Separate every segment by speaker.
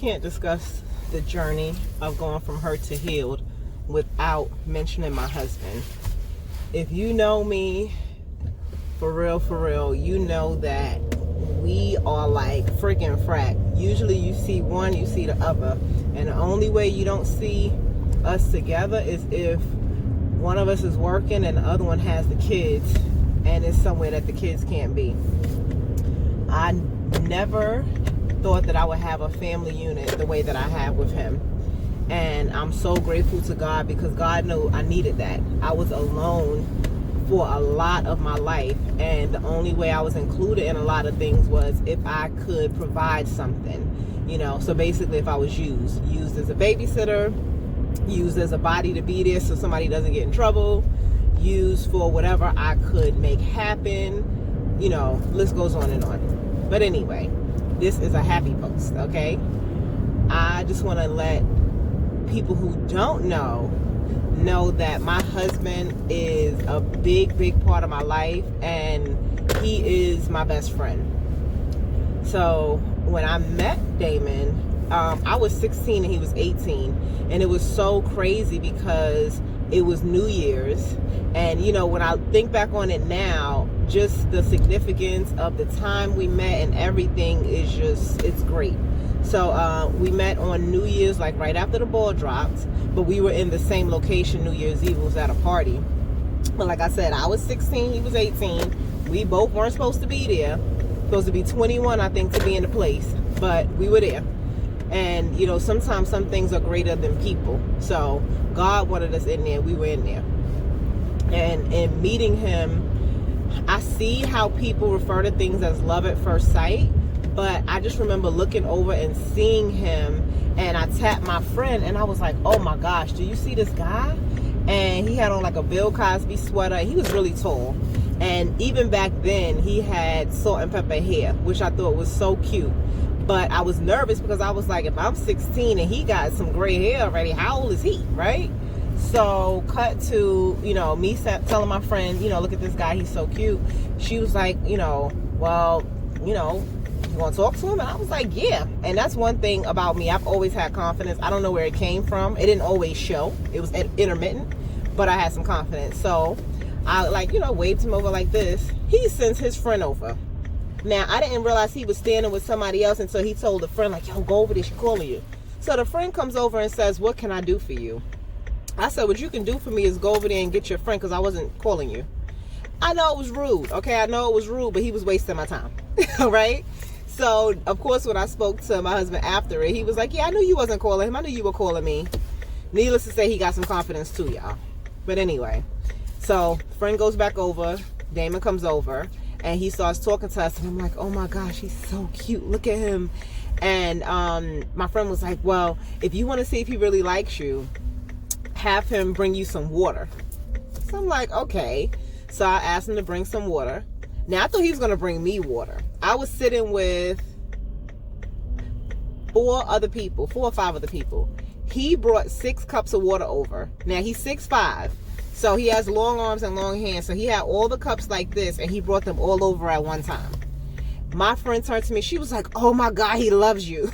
Speaker 1: can't discuss the journey of going from hurt to healed without mentioning my husband. If you know me, for real, you know that we are like freaking frack. Usually you see one, you see the other. And the only way you don't see us together is if one of us is working and the other one has the kids and it's somewhere that the kids can't be. I never thought that I would have a family unit the way that I have with him. And I'm so grateful to God because God knew I needed that. I was alone for a lot of my life, and the only way I was included in a lot of things was if I could provide something, you know. So basically, if I was used as a babysitter, used as a body to be there so somebody doesn't get in trouble, used for whatever I could make happen, you know, list goes on and on. But anyway, this is a happy post, okay? I just want to let people who don't know that my husband is a big part of my life, and he is my best friend. So when I met Damon, I was 16 and he was 18, and it was so crazy because it was New Year's, and you know, when I think back on it now, just the significance of the time we met and everything is just, it's great. So we met on New Year's, like right after the ball dropped, but we were in the same location New Year's Eve. It was at a party. But like I said, I was 16, he was 18. We both weren't supposed to be there. Supposed to be 21, I think, to be in the place. But we were there. And, you know, sometimes some things are greater than people. So God wanted us in there. We were in there. And in meeting him, I see how people refer to things as love at first sight. But I just remember looking over and seeing him, and I tapped my friend and I was like, oh my gosh, do you see this guy? And he had on like a Bill Cosby sweater. He was really tall. And even back then he had salt and pepper hair, which I thought was so cute. But I was nervous because I was like, if I'm 16 and he got some gray hair already, how old is he, right? So cut to, you know, me telling my friend, you know, look at this guy, he's so cute. She was like, you know, well, you know, you want to talk to him? And I was like, yeah. And that's one thing about me. I've always had confidence. I don't know where it came from. It didn't always show. It was intermittent, but I had some confidence. So I, like, you know, waved him over like this. He sends his friend over. Now, I didn't realize he was standing with somebody else until he told a friend, like, yo, go over there, she's calling you. So the friend comes over and says, what can I do for you? I said, what you can do for me is go over there and get your friend, because I wasn't calling you. I know it was rude. Okay, I know it was rude, but he was wasting my time. Right? So, of course, when I spoke to my husband after it, he was like, yeah, I knew you wasn't calling him. I knew you were calling me. Needless to say, he got some confidence too, y'all. But anyway, so friend goes back over. Damon comes over, and he starts talking to us. And I'm like, oh, my gosh, he's so cute. Look at him. And my friend was like, well, if you want to see if he really likes you, have him bring you some water. So I'm like, okay. So I asked him to bring some water. Now, I thought he was going to bring me water. I was sitting with 4 or 5 other people. He brought 6 cups of water over. Now, he's 6'5", so he has long arms and long hands. So he had all the cups like this, and he brought them all over at one time. My friend turned to me. She was like, oh, my God, he loves you.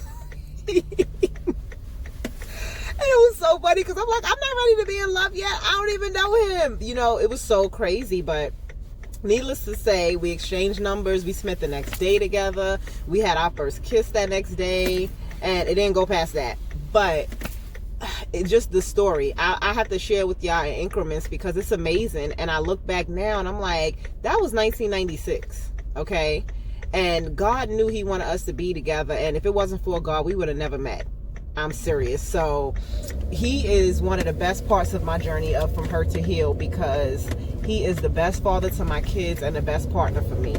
Speaker 1: And it was so funny because I'm like, I'm not ready to be in love yet. I don't even know him. You know, it was so crazy, but needless to say, we exchanged numbers. We spent the next day together. We had our first kiss that next day, and it didn't go past that. But it's just the story. I have to share with y'all in increments because it's amazing. And I look back now and I'm like, that was 1996, okay? And God knew he wanted us to be together. And if it wasn't for God, we would have never met. I'm serious. So he is one of the best parts of my journey of from hurt to heal because he is the best father to my kids and the best partner for me.